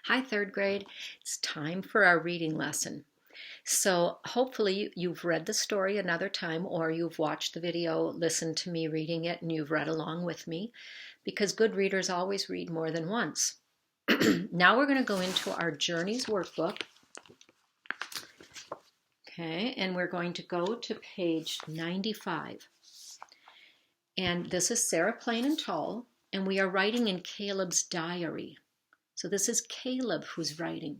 Hi, third grade. It's time for our reading lesson. So hopefully you've read the story another time or you've watched the video, listened to me reading it, and you've read along with me because good readers always read more than once. Now we're going to go into our Journeys workbook. Okay, and we're going to go to page 95. And this is Sarah Plain and Tall, and we are writing in Caleb's diary. So this is Caleb who's writing.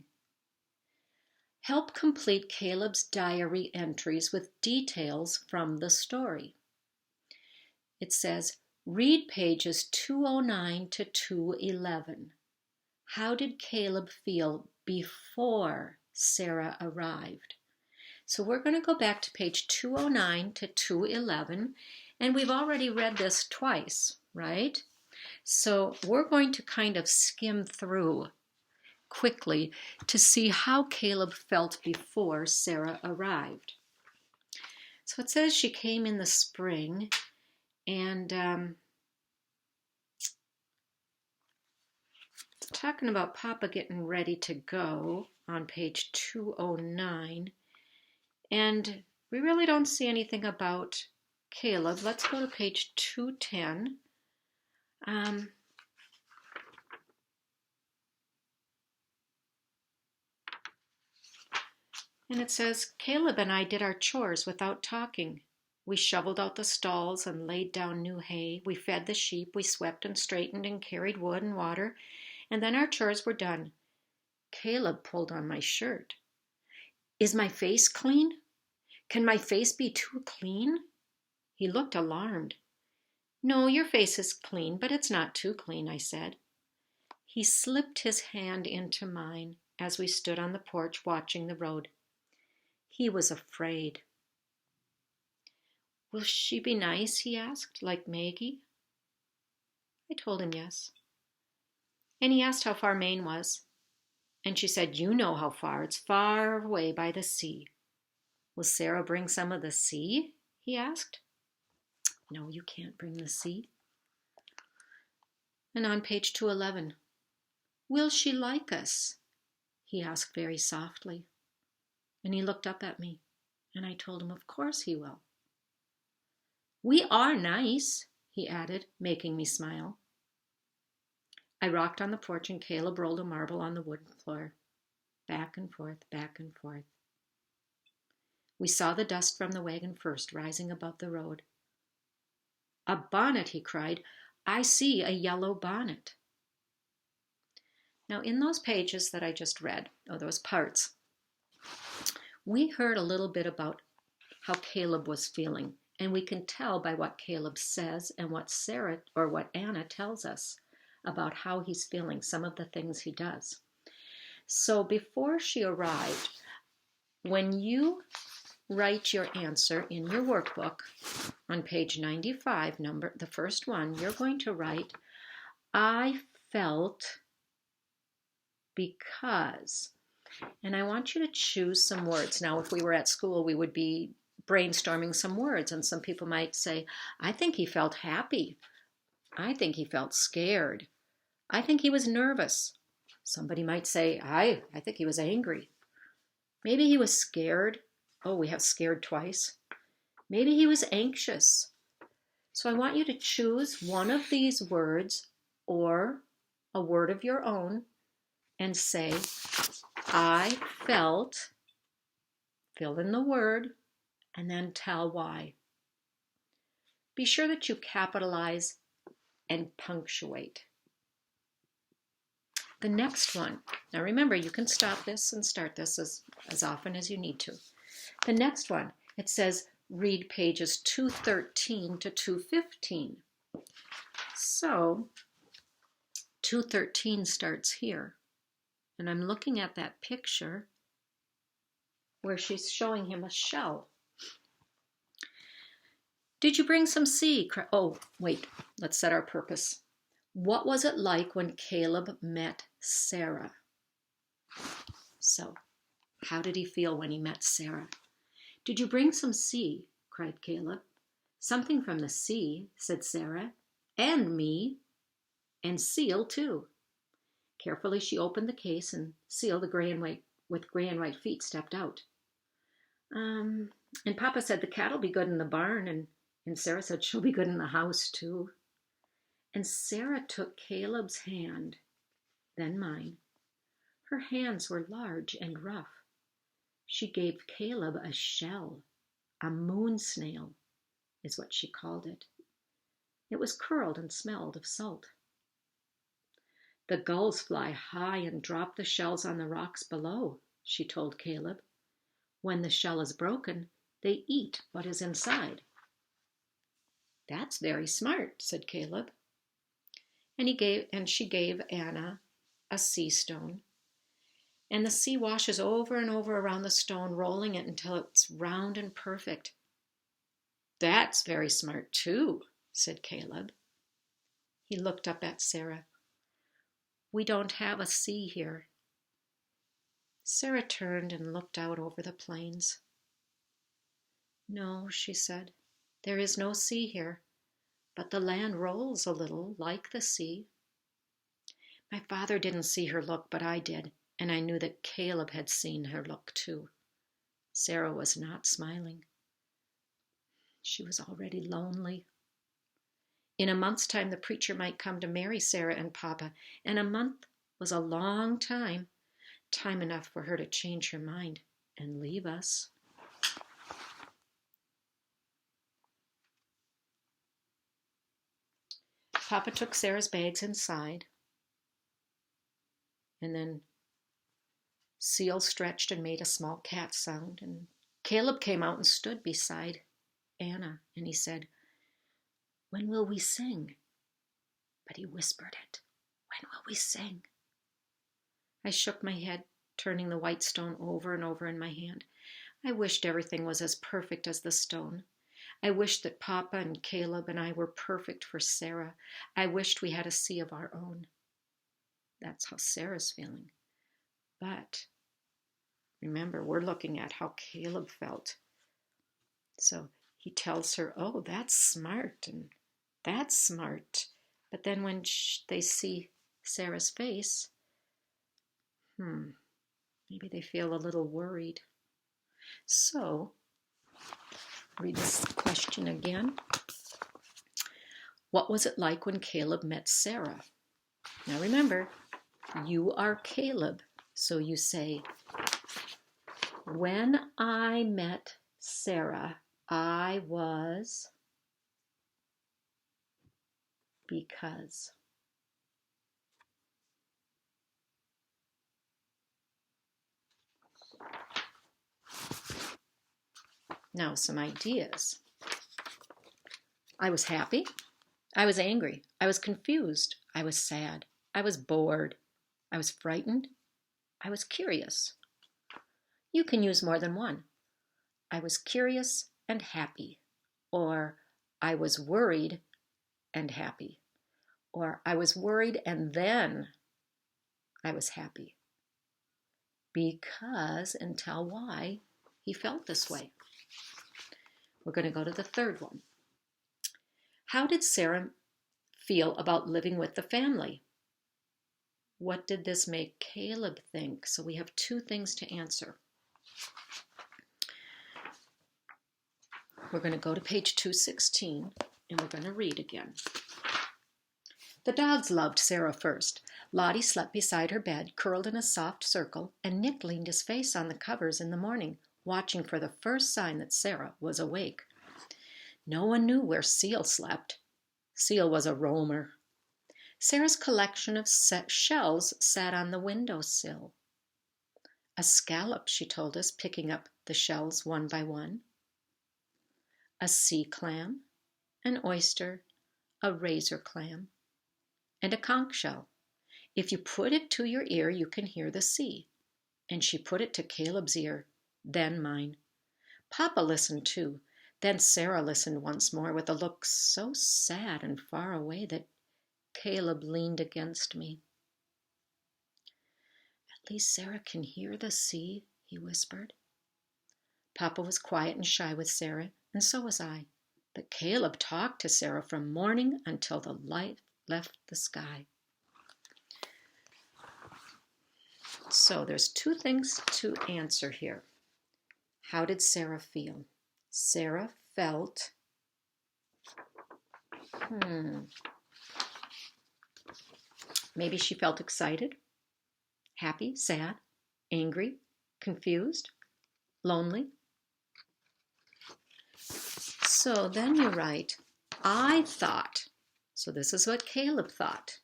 Help complete Caleb's diary entries with details from the story. It says, read pages 209 to 211. How did Caleb feel before Sarah arrived? So we're going to go back to page 209 to 211, and we've already read this twice, right? So we're going to kind of skim through quickly to see how Caleb felt before Sarah arrived. So it says she came in the spring, and talking about Papa getting ready to go on page 209, and we really don't see anything about Caleb. Let's go to page 210. And it says, Caleb and I did our chores without talking. We shoveled out the stalls and laid down new hay. We fed the sheep. We swept and straightened and carried wood and water. And then our chores were done. Caleb pulled on my shirt. Is my face clean? Can my face be too clean? He looked alarmed. No, your face is clean, but it's not too clean, I said. He slipped his hand into mine as we stood on the porch watching the road. He was afraid. Will she be nice, he asked, like Maggie? I told him yes. And he asked how far Maine was. And she said, you know how far. It's far away by the sea. Will Sarah bring some of the sea? He asked. No, you can't bring the sea. And on page 211, will she like us? He asked very softly. And he looked up at me, and I told him, of course he will. We are nice, he added, making me smile. I rocked on the porch, and Caleb rolled a marble on the wooden floor, back and forth, back and forth. We saw the dust from the wagon first, rising above the road. A bonnet, he cried. I see a yellow bonnet. Now, in those pages that I just read, those parts, we heard a little bit about how Caleb was feeling, and we can tell by what Caleb says and what Sarah or what Anna tells us about how he's feeling, some of the things he does. So before she arrived, when you write your answer in your workbook on page 95, the first one, you're going to write, I felt because. And I want you to choose some words. Now, if we were at school, we would be brainstorming some words, and some people might say, I think he felt happy. I think he felt scared. I think he was nervous. Somebody might say, I think he was angry. Maybe he was scared. Oh, we have scared twice. Maybe he was anxious. So I want you to choose one of these words or a word of your own and say, I felt, fill in the word, and then tell why. Be sure that you capitalize and punctuate. The next one, now remember, you can stop this and start this as often as you need to. The next one, it says read pages 213 to 215. So 213 starts here. And I'm looking at that picture where she's showing him a shell. Did you bring some sea? Oh, wait, let's set our purpose. What was it like when Caleb met Sarah? So, how did he feel when he met Sarah? Did you bring some sea? Cried Caleb. Something from the sea, said Sarah, and me, and seal too. Carefully she opened the case, and Seal, the gray and white with gray and white feet, stepped out. And Papa said the cat'll be good in the barn, and Sarah said she'll be good in the house too. And Sarah took Caleb's hand, then mine. Her hands were large and rough. She gave Caleb a shell, a moon snail is what she called it. It was curled and smelled of salt. The gulls fly high and drop the shells on the rocks below, she told Caleb. When the shell is broken, they eat what is inside. That's very smart, said Caleb. And she gave Anna a sea stone. And the sea washes over and over around the stone, rolling it until it's round and perfect. That's very smart too, said Caleb. He looked up at Sarah. We don't have a sea here. Sarah turned and looked out over the plains. No, she said, there is no sea here, but the land rolls a little like the sea. My father didn't see her look, but I did, and I knew that Caleb had seen her look too. Sarah was not smiling. She was already lonely. In a month's time, the preacher might come to marry Sarah and Papa, and a month was a long time, time enough for her to change her mind and leave us. Papa took Sarah's bags inside, and then Seal stretched and made a small cat sound, and Caleb came out and stood beside Anna, and he said, When will we sing? But he whispered it. When will we sing? I shook my head, turning the white stone over and over in my hand. I wished everything was as perfect as the stone. I wished that Papa and Caleb and I were perfect for Sarah. I wished we had a sea of our own. That's how Sarah's feeling. But remember, we're looking at how Caleb felt. So he tells her, oh, that's smart, and that's smart. But then when they see Sarah's face, maybe they feel a little worried. So, read this question again. What was it like when Caleb met Sarah? Now remember, you are Caleb. So you say, when I met Sarah, I was because. Now some ideas. I was happy. I was angry. I was confused. I was sad. I was bored. I was frightened. I was curious. You can use more than one. I was curious and happy, or I was worried and happy, or I was worried and then I was happy. Because, and tell why he felt this way. We're going to go to the third one. How did Sarah feel about living with the family? What did this make Caleb think? So we have two things to answer. We're going to go to page 216, and we're going to read again. The dogs loved Sarah first. Lottie slept beside her bed, curled in a soft circle, and Nick leaned his face on the covers in the morning, watching for the first sign that Sarah was awake. No one knew where Seal slept. Seal was a roamer. Sarah's collection of shells sat on the windowsill. A scallop, she told us, picking up the shells one by one. A sea clam, an oyster, a razor clam, and a conch shell. If you put it to your ear, you can hear the sea. And she put it to Caleb's ear, then mine. Papa listened too. Then Sarah listened once more with a look so sad and far away that Caleb leaned against me. At least Sarah can hear the sea, he whispered. Papa was quiet and shy with Sarah, and so was I. But Caleb talked to Sarah from morning until the light left the sky. So there's two things to answer here. How did Sarah feel? Sarah felt, maybe she felt excited, happy, sad, angry, confused, lonely. So then you write, I thought. So this is what Caleb thought.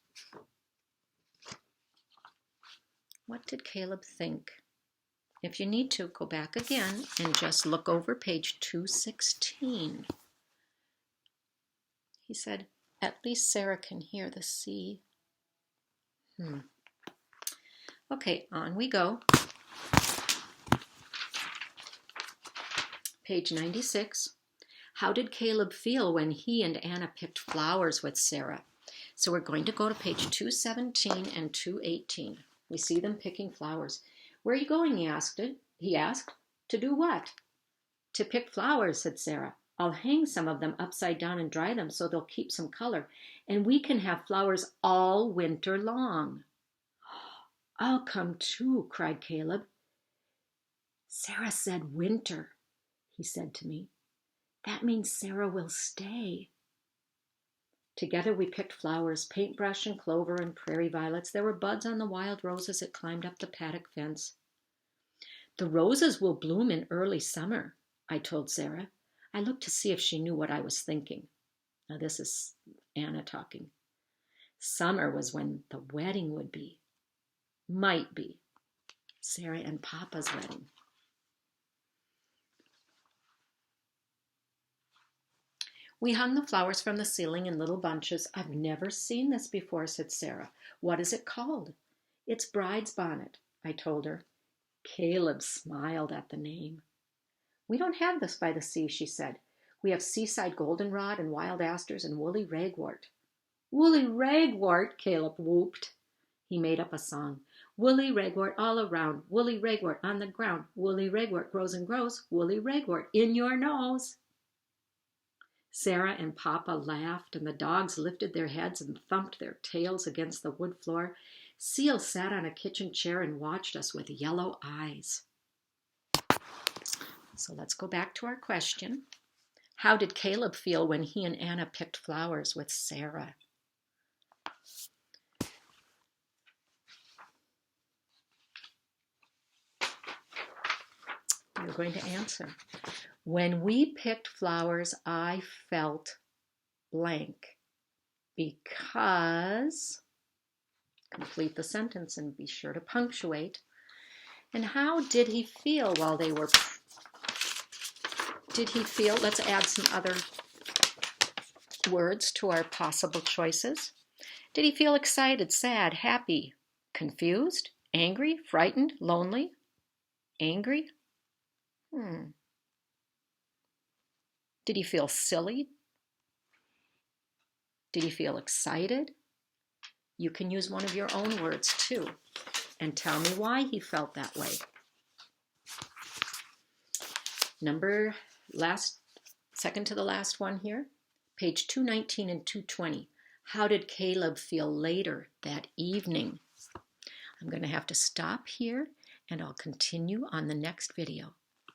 What did Caleb think? If you need to, go back again and just look over page 216. He said, at least Sarah can hear the sea. Okay, on we go. Page 96. How did Caleb feel when he and Anna picked flowers with Sarah? So we're going to go to page 217 and 218. We see them picking flowers. Where are you going? He asked. To do what? To pick flowers, said Sarah. I'll hang some of them upside down and dry them so they'll keep some color, and we can have flowers all winter long. I'll come too, cried Caleb. Sarah said winter, he said to me. That means Sarah will stay. Together we picked flowers, paintbrush and clover and prairie violets. There were buds on the wild roses that climbed up the paddock fence. The roses will bloom in early summer, I told Sarah. I looked to see if she knew what I was thinking. Now this is Anna talking. Summer was when the wedding would be. Might be. Sarah and Papa's wedding. We hung the flowers from the ceiling in little bunches. I've never seen this before, said Sarah. What is it called? It's bride's bonnet, I told her. Caleb smiled at the name. We don't have this by the sea, she said. We have seaside goldenrod and wild asters and woolly ragwort. Woolly ragwort, Caleb whooped. He made up a song. Woolly ragwort all around, woolly ragwort on the ground, woolly ragwort grows and grows, woolly ragwort in your nose. Sarah and Papa laughed, and the dogs lifted their heads and thumped their tails against the wood floor. Seal sat on a kitchen chair and watched us with yellow eyes. So let's go back to our question. How did Caleb feel when he and Anna picked flowers with Sarah? You're going to answer. When we picked flowers, I felt blank because, complete the sentence and be sure to punctuate. And how did he feel while they were, let's add some other words to our possible choices. Did he feel excited, sad, happy, confused, angry, frightened, lonely, angry? Did he feel silly? Did he feel excited? You can use one of your own words too, and tell me why he felt that way. Second to the last one here, page 219 and 220. How did Caleb feel later that evening? I'm going to have to stop here, and I'll continue on the next video.